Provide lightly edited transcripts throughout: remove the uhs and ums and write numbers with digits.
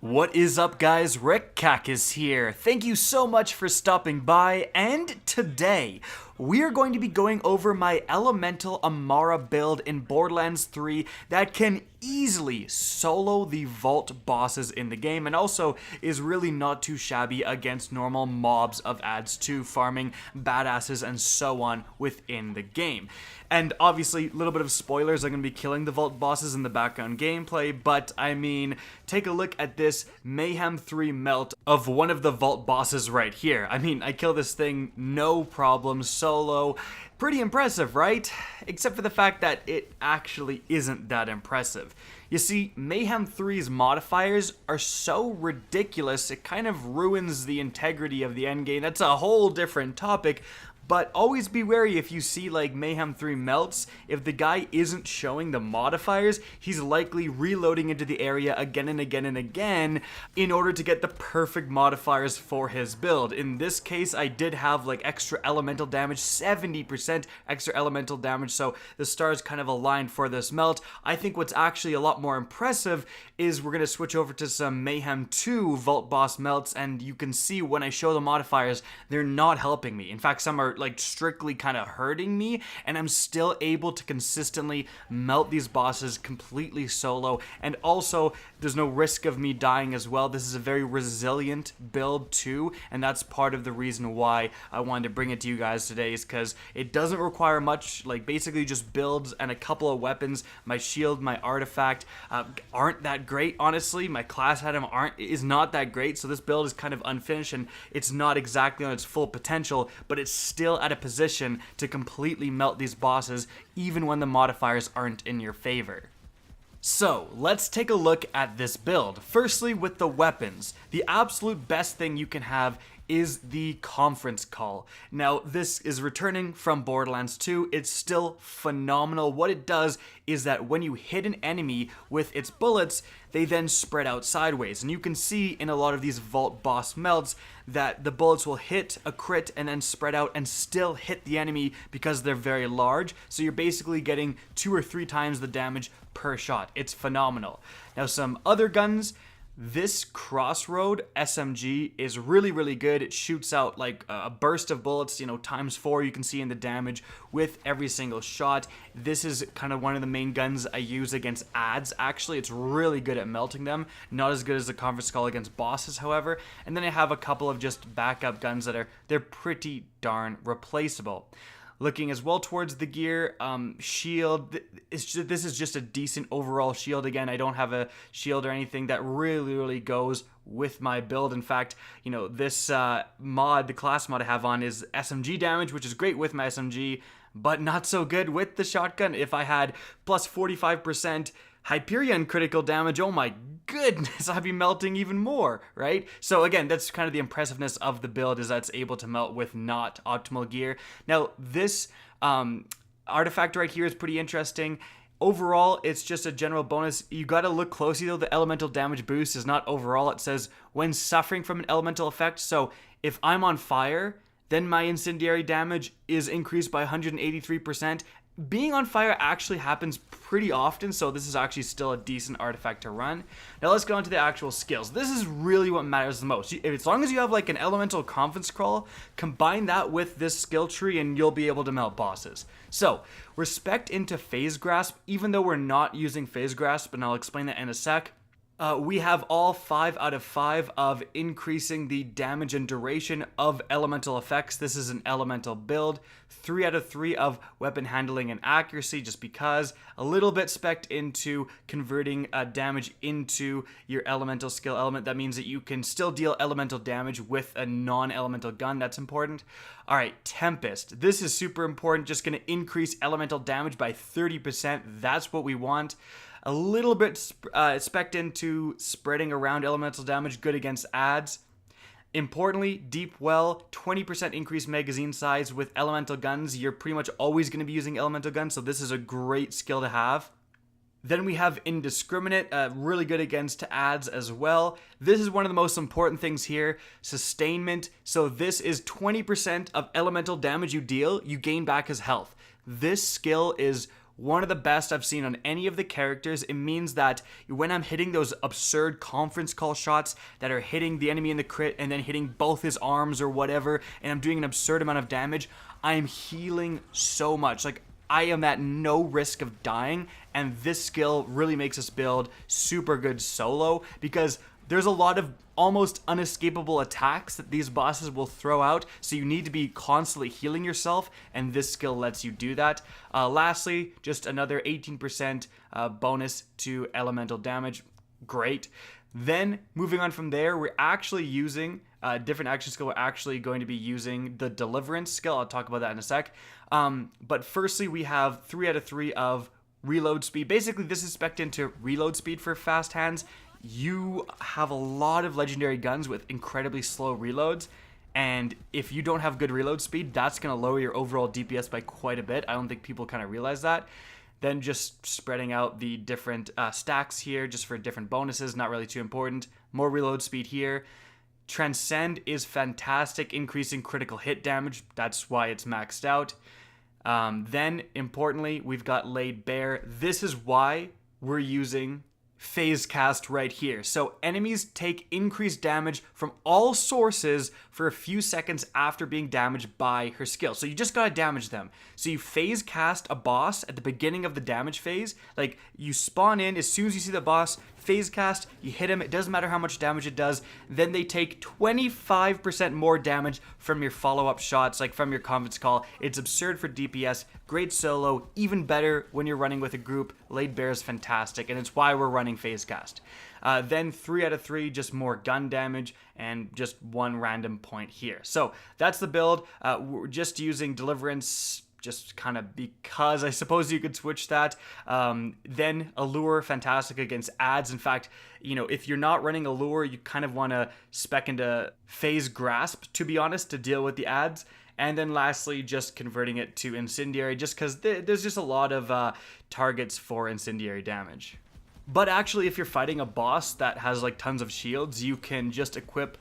What is up, guys? Rick Kakis here. Thank you so much for stopping by, and today we are going to be going over my Elemental Amara build in Borderlands 3 that can easily solo the vault bosses in the game, and also is really not too shabby against normal mobs of ASTRO farming badasses and so on within the game. And obviously, a little bit of spoilers, I'm going to be killing the vault bosses in the background gameplay, but I mean, take a look at this Mayhem 3 melt of one of the vault bosses right here. I mean, I kill this thing no problem solo. Pretty impressive, right? Except for the fact that it actually isn't that impressive. You see, Mayhem 3's modifiers are so ridiculous, it kind of ruins the integrity of the endgame. That's a whole different topic. But always be wary if you see like Mayhem 3 melts, if the guy isn't showing the modifiers, he's likely reloading into the area again and again and again in order to get the perfect modifiers for his build. In this case, I did have like extra elemental damage, 70% extra elemental damage, so the stars kind of aligned for this melt. I think what's actually a lot more impressive is we're going to switch over to some Mayhem 2 vault boss melts, and you can see when I show the modifiers, they're not helping me. In fact, some are like strictly kind of hurting me, and I'm still able to consistently melt these bosses completely solo, and also there's no risk of me dying as well. This is a very resilient build too, and that's part of the reason why I wanted to bring it to you guys today, is because it doesn't require much, like basically just builds and a couple of weapons. My shield, my artifact aren't that great, honestly. My class item is not that great, so this build is kind of unfinished and it's not exactly on its full potential, but it's still at a position to completely melt these bosses even when the modifiers aren't in your favor. So, let's take a look at this build. Firstly, with the weapons. The absolute best thing you can have is the conference call. Now, this is returning from Borderlands 2. It's still phenomenal. What it does is that when you hit an enemy with its bullets, they then spread out sideways. And you can see in a lot of these vault boss melts that the bullets will hit a crit and then spread out and still hit the enemy because they're very large. So you're basically getting 2 or 3 times the damage per shot. It's phenomenal. Now, some other guns. This Crossroad SMG is really good. It shoots out like a burst of bullets, you know, ×4 you can see in the damage with every single shot. This is kind of one of the main guns I use against ads. Actually, it's really good at melting them. Not as good as the conference call against bosses, however. And then I have a couple of just backup guns that they're pretty darn replaceable. Looking as well towards the gear, shield, this is just a decent overall shield. Again, I don't have a shield or anything that really goes with my build. In fact, you know, this mod, the class mod I have on is SMG damage, which is great with my SMG, but not so good with the shotgun. If I had plus 45% Hyperion critical damage, oh my goodness, I'd be melting even more, right? So again, that's kind of the impressiveness of the build, is that it's able to melt with not optimal gear. Now, this artifact right here is pretty interesting. Overall, it's just a general bonus. You gotta look closely though, the elemental damage boost is not overall. It says when suffering from an elemental effect. So if I'm on fire, then my incendiary damage is increased by 183%. Being on fire actually happens pretty often, so this is actually still a decent artifact to run. Now let's go into the actual skills. This is really what matters the most. As long as you have like an elemental conference crawl, combine that with this skill tree and you'll be able to melt bosses. So, respect into phase grasp, even though we're not using phase grasp, and I'll explain that in a sec. We have all 5 out of 5 of increasing the damage and duration of elemental effects. This is an elemental build. 3 out of 3 of weapon handling and accuracy, just because. A little bit spec'd into converting damage into your elemental skill element. That means that you can still deal elemental damage with a non-elemental gun. That's important. All right, Tempest. This is super important. Just going to increase elemental damage by 30%. That's what we want. A little bit spec'd into spreading around elemental damage, good against ads. Importantly, Deep Well, 20% increased magazine size with elemental guns. You're pretty much always going to be using elemental guns, so this is a great skill to have. Then we have Indiscriminate, really good against ads as well. This is one of the most important things here, Sustainment. So this is 20% of elemental damage you deal, you gain back as health. This skill is one of the best I've seen on any of the characters. It means that when I'm hitting those absurd conference call shots that are hitting the enemy in the crit and then hitting both his arms or whatever, and I'm doing an absurd amount of damage, I am healing so much. Like, I am at no risk of dying, and this skill really makes this build super good solo, because there's a lot of almost unescapable attacks that these bosses will throw out, so you need to be constantly healing yourself, and this skill lets you do that. Lastly, just another 18% bonus to elemental damage. Great. Then, moving on from there, we're actually using a different action skill. We're actually going to be using the Deliverance skill. I'll talk about that in a sec. But firstly, we have 3 out of 3 of reload speed. Basically, this is spec'd into reload speed for fast hands. You have a lot of legendary guns with incredibly slow reloads, and if you don't have good reload speed, that's going to lower your overall DPS by quite a bit. I don't think people kind of realize that. Then just spreading out the different stacks here just for different bonuses, not really too important. More reload speed here. Transcend is fantastic, increasing critical hit damage. That's why it's maxed out. Then, importantly, we've got Laid Bare. This is why we're using Phase Cast right here. So enemies take increased damage from all sources for a few seconds after being damaged by her skill. So you just gotta damage them. So you phase cast a boss at the beginning of the damage phase. Like, you spawn in, as soon as you see the boss, phase cast, you hit him, it doesn't matter how much damage it does, then they take 25% more damage from your follow-up shots, like from your conference call. It's absurd for DPS, great solo, even better when you're running with a group. Laid Bare is fantastic, and it's why we're running phase cast. Then 3 out of 3, just more gun damage, and just 1 random point here. So that's the build. We're just using Deliverance, just kind of because I suppose you could switch that. Then Allure, fantastic against ads. In fact, you know, if you're not running Allure, you kind of want to spec into Phase Grasp, to be honest, to deal with the ads. And then lastly, just converting it to Incendiary, just because there's just a lot of targets for Incendiary damage. But actually, if you're fighting a boss that has like tons of shields, you can just equip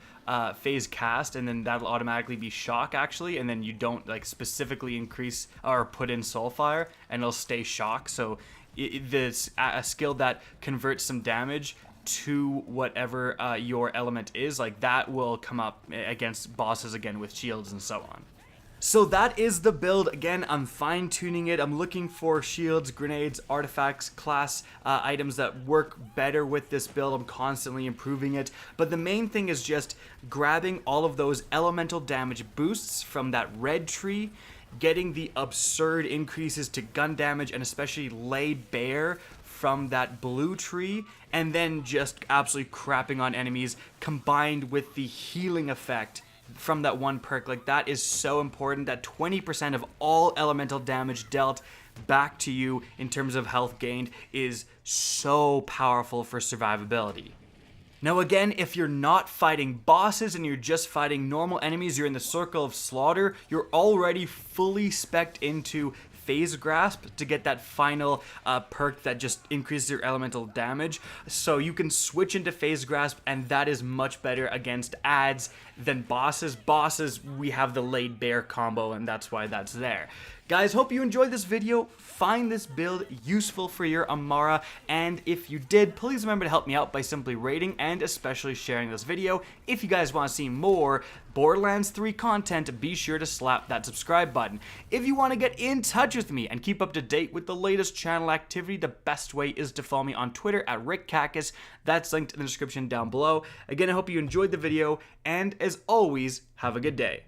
Phase Cast, and then that'll automatically be Shock actually, and then you don't like specifically increase or put in Soulfire, and it'll stay Shock. So this a skill that converts some damage to whatever your element is, like that will come up against bosses again with shields and so on. So that is the build. Again, I'm fine-tuning it. I'm looking for shields, grenades, artifacts, class items that work better with this build. I'm constantly improving it. But the main thing is just grabbing all of those elemental damage boosts from that red tree, getting the absurd increases to gun damage, and especially Laid Bare from that blue tree, and then just absolutely crapping on enemies combined with the healing effect from that one perk. Like, that is so important. That 20% of all elemental damage dealt back to you in terms of health gained is so powerful for survivability. Now again, if you're not fighting bosses and you're just fighting normal enemies, you're in the Circle of Slaughter, you're already fully spec'd into Phase Grasp to get that final perk that just increases your elemental damage. So you can switch into Phase Grasp, and that is much better against ads than bosses. Bosses, we have the Laid Bare combo, and that's why that's there. Guys, hope you enjoyed this video. Find this build useful for your Amara, and if you did, please remember to help me out by simply rating and especially sharing this video. If you guys want to see more Borderlands 3 content, be sure to slap that subscribe button. If you want to get in touch with me and keep up to date with the latest channel activity, the best way is to follow me on Twitter at RickCacus. That's linked in the description down below. Again, I hope you enjoyed the video, and as always, have a good day.